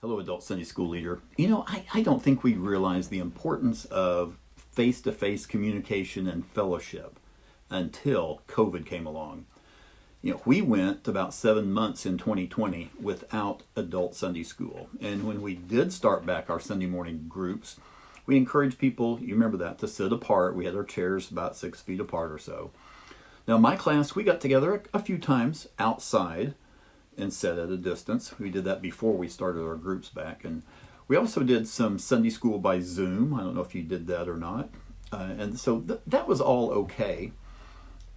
Hello, Adult Sunday School leader. I don't think we realize the importance of face-to-face communication and fellowship until COVID came along. We went about 7 months in 2020 without adult Sunday school. And when we did start back our Sunday morning groups, we encouraged people, you remember that, to sit apart. We had our chairs about 6 feet apart or so. Now, my class, we got together a few times outside and sat at a distance. We did that before we started our groups back. And we also did some Sunday school by Zoom. I don't know if you did that or not. And so that was all okay.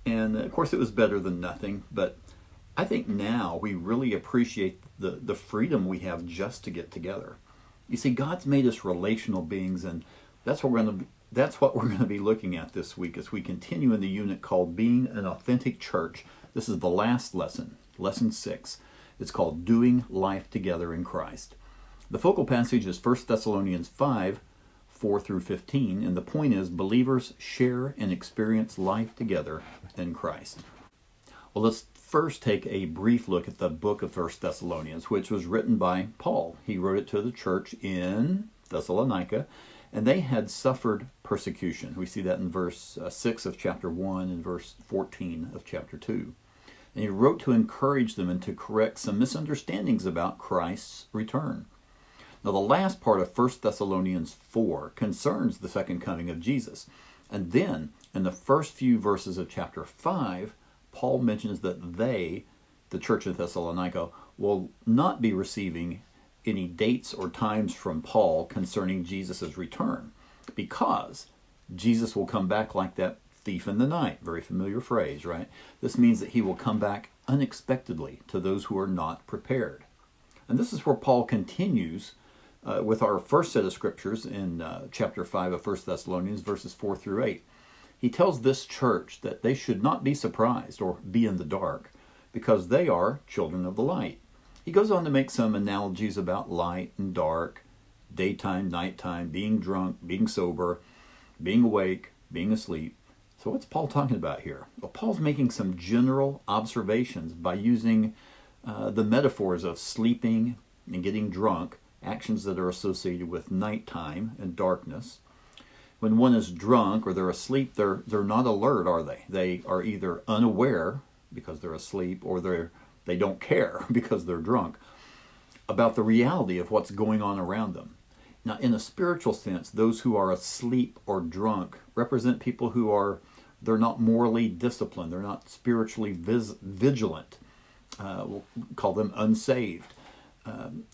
And of course, it was better than nothing. But I think now we really appreciate the freedom we have just to get together. You see, God's made us relational beings, and that's what we're going to be looking at this week as we continue in the unit called Being an Authentic Church. This is the last lesson, lesson 6. It's called Doing Life Together in Christ. The focal passage is 1 Thessalonians 5, 4 through 15, and the point is believers share and experience life together in Christ. Well, let's first take a brief look at the book of 1 Thessalonians, which was written by Paul. He wrote it to the church in Thessalonica, and they had suffered persecution. We see that in verse 6 of chapter 1 and verse 14 of chapter 2. And he wrote to encourage them and to correct some misunderstandings about Christ's return. Now, the last part of 1 Thessalonians 4 concerns the second coming of Jesus. And then, in the first few verses of chapter 5, Paul mentions that they, the church of Thessalonica, will not be receiving any dates or times from Paul concerning Jesus' return, because Jesus will come back like that thief in the night. Very familiar phrase, right? This means that he will come back unexpectedly to those who are not prepared. And this is where Paul continues with our first set of scriptures in chapter 5 of 1 Thessalonians, verses 4 through 8. He tells this church that they should not be surprised or be in the dark, because they are children of the light. He goes on to make some analogies about light and dark, daytime, nighttime, being drunk, being sober, being awake, being asleep. So what's Paul talking about here? Well, Paul's making some general observations by using the metaphors of sleeping and getting drunk, actions that are associated with nighttime and darkness. When one is drunk or they're asleep, they're not alert, are they? They are either unaware because they're asleep, or they don't care because they're drunk about the reality of what's going on around them. Now, in a spiritual sense, those who are asleep or drunk represent people who they're not morally disciplined. They're not spiritually vigilant. We'll call them unsaved,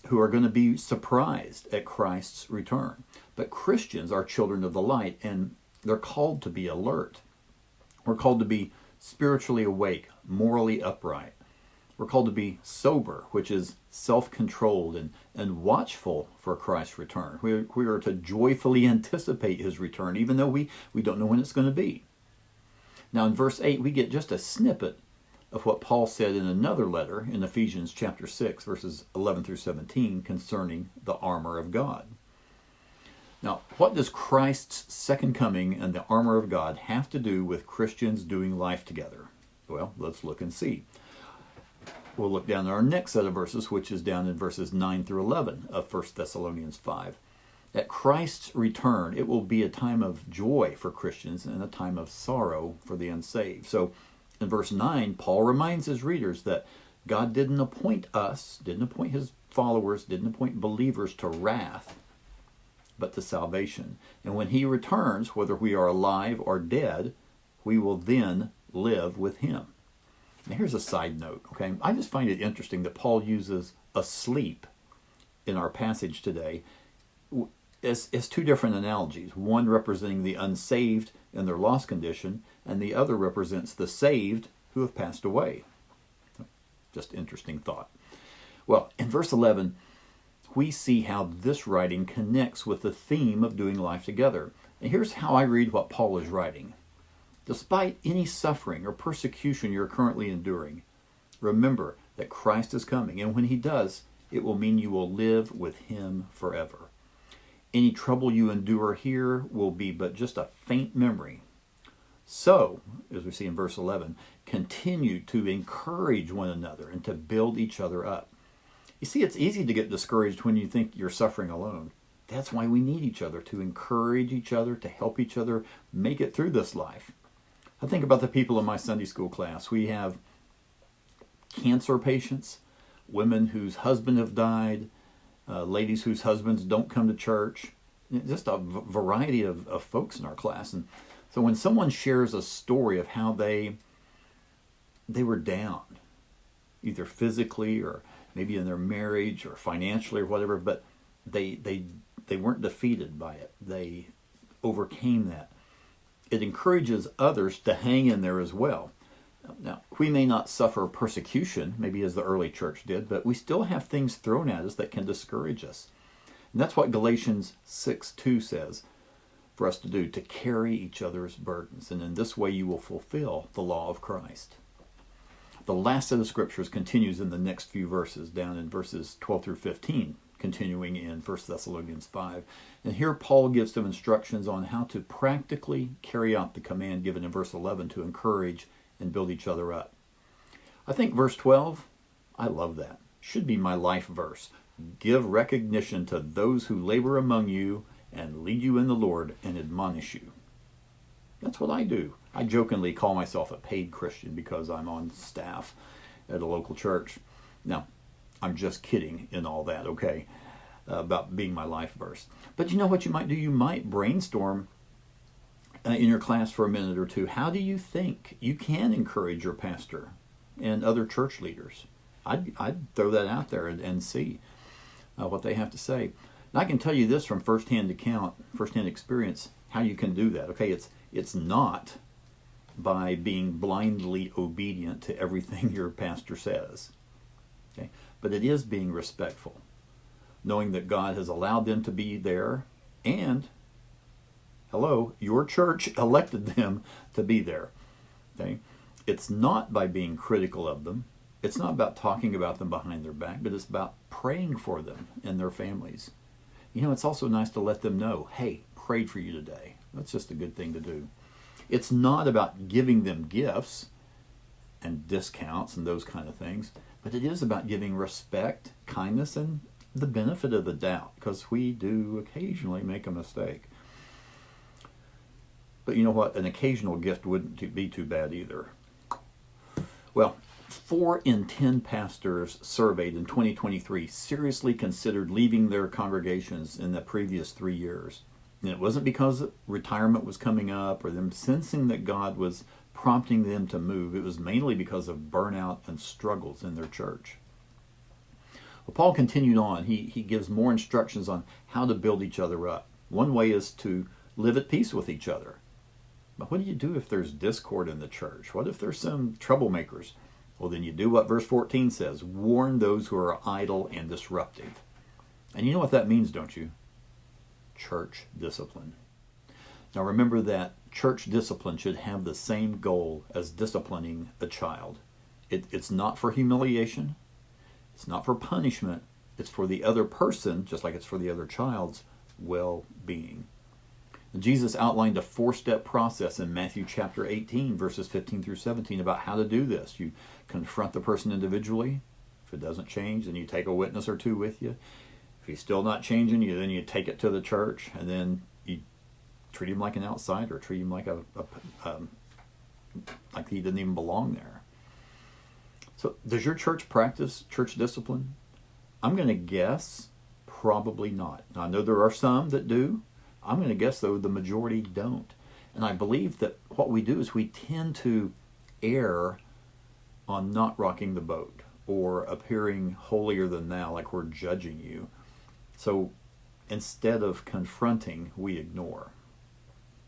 who are going to be surprised at Christ's return. But Christians are children of the light, and they're called to be alert. We're called to be spiritually awake, morally upright. We're called to be sober, which is self-controlled and watchful for Christ's return. We are to joyfully anticipate his return, even though we don't know when it's going to be. Now, in verse 8, we get just a snippet of what Paul said in another letter in Ephesians chapter 6, verses 11 through 17, concerning the armor of God. Now, what does Christ's second coming and the armor of God have to do with Christians doing life together? Well, let's look and see. We'll look down at our next set of verses, which is down in verses 9 through 11 of 1 Thessalonians 5. At Christ's return, it will be a time of joy for Christians and a time of sorrow for the unsaved. So in verse 9, Paul reminds his readers that God didn't appoint us, didn't appoint his followers, didn't appoint believers to wrath, but to salvation. And when he returns, whether we are alive or dead, we will then live with him. Now, here's a side note, okay? I just find it interesting that Paul uses asleep in our passage today as two different analogies. One representing the unsaved in their lost condition, and the other represents the saved who have passed away. Just interesting thought. Well, in verse 11, we see how this writing connects with the theme of doing life together. And here's how I read what Paul is writing. Despite any suffering or persecution you're currently enduring, remember that Christ is coming, and when he does, it will mean you will live with him forever. Any trouble you endure here will be but just a faint memory. So, as we see in verse 11, continue to encourage one another and to build each other up. You see, it's easy to get discouraged when you think you're suffering alone. That's why we need each other, to encourage each other, to help each other make it through this life. I think about the people in my Sunday school class. We have cancer patients, women whose husband have died, ladies whose husbands don't come to church, just a variety of folks in our class. And so when someone shares a story of how they were down, either physically or maybe in their marriage or financially or whatever, but they weren't defeated by it. They overcame that. It encourages others to hang in there as well. Now, we may not suffer persecution, maybe as the early church did, but we still have things thrown at us that can discourage us. And that's what Galatians 6:2 says for us to do, to carry each other's burdens. And in this way you will fulfill the law of Christ. The last set of scriptures continues in the next few verses, down in verses 12 through 15, continuing in 1 Thessalonians 5. And here Paul gives some instructions on how to practically carry out the command given in verse 11 to encourage and build each other up. I think verse 12, I love that. Should be my life verse. Give recognition to those who labor among you and lead you in the Lord and admonish you. That's what I do. I jokingly call myself a paid Christian because I'm on staff at a local church. Now, I'm just kidding in all that, okay, about being my life verse. But you know what you might do? You might brainstorm in your class for a minute or two. How do you think you can encourage your pastor and other church leaders? I'd throw that out there and see what they have to say. And I can tell you this from firsthand experience, how you can do that. Okay, it's not by being blindly obedient to everything your pastor says. Okay, but it is being respectful, knowing that God has allowed them to be there, and hello, your church elected them to be there. Okay, it's not by being critical of them. It's not about talking about them behind their back, but it's about praying for them and their families. You know, it's also nice to let them know, hey, prayed for you today. That's just a good thing to do. It's not about giving them gifts and discounts and those kind of things, but it is about giving respect, kindness, and the benefit of the doubt, because we do occasionally make a mistake. But you know what? An occasional gift wouldn't be too bad either. Well, 4 in 10 pastors surveyed in 2023 seriously considered leaving their congregations in the previous 3 years. And it wasn't because retirement was coming up or them sensing that God was prompting them to move. It was mainly because of burnout and struggles in their church. Well, Paul continued on. He gives more instructions on how to build each other up. One way is to live at peace with each other. But what do you do if there's discord in the church? What if there's some troublemakers? Well, then you do what verse 14 says. Warn those who are idle and disruptive. And you know what that means, don't you? Church discipline. Now remember that church discipline should have the same goal as disciplining a child. It's not for humiliation. It's not for punishment. It's for the other person, just like it's for the other child's well-being. Jesus outlined a 4-step process in Matthew chapter 18, verses 15 through 17 about how to do this. You confront the person individually. If it doesn't change, then you take a witness or two with you. If he's still not changing, then you take it to the church, and then you treat him like an outsider, treat him like like he didn't even belong there. So does your church practice church discipline? I'm going to guess probably not. Now, I know there are some that do. I'm going to guess, though, the majority don't. And I believe that what we do is we tend to err on not rocking the boat or appearing holier than thou, like we're judging you. So instead of confronting, we ignore.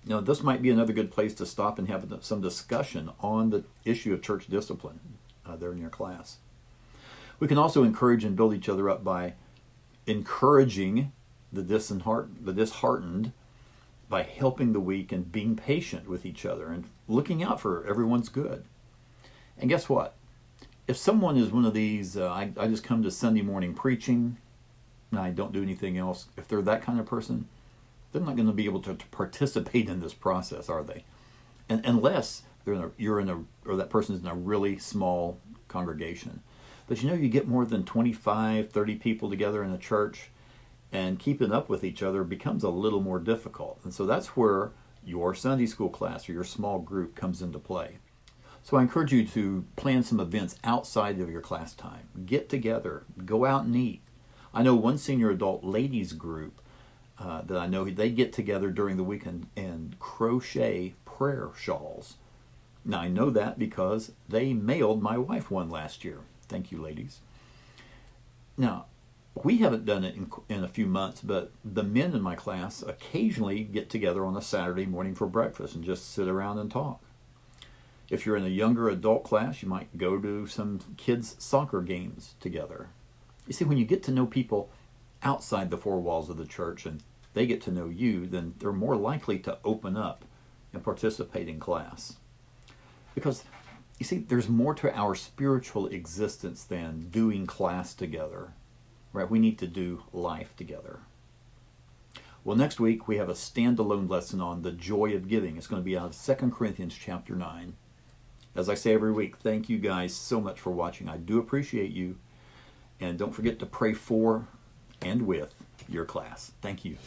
Now, this might be another good place to stop and have some discussion on the issue of church discipline there in your class. We can also encourage and build each other up by encouraging the disheartened, by helping the weak and being patient with each other and looking out for everyone's good. And guess what? If someone is one of these, I just come to Sunday morning preaching and I don't do anything else, if they're that kind of person, they're not going to be able to participate in this process, are they? And unless that person is in a really small congregation. But you get more than 25, 30 people together in a church, and keeping up with each other becomes a little more difficult. And so that's where your Sunday school class or your small group comes into play. So I encourage you to plan some events outside of your class time. Get together, go out and eat. I know one senior adult ladies group that I know, they get together during the weekend and crochet prayer shawls. Now I know that because they mailed my wife one last year. Thank you, ladies. Now, we haven't done it in a few months, but the men in my class occasionally get together on a Saturday morning for breakfast and just sit around and talk. If you're in a younger adult class, you might go to some kids' soccer games together. You see, when you get to know people outside the four walls of the church and they get to know you, then they're more likely to open up and participate in class. Because, you see, there's more to our spiritual existence than doing class together. Right? We need to do life together. Well, next week we have a standalone lesson on the joy of giving. It's going to be out of 2 Corinthians chapter 9. As I say every week, thank you guys so much for watching. I do appreciate you. And don't forget to pray for and with your class. Thank you.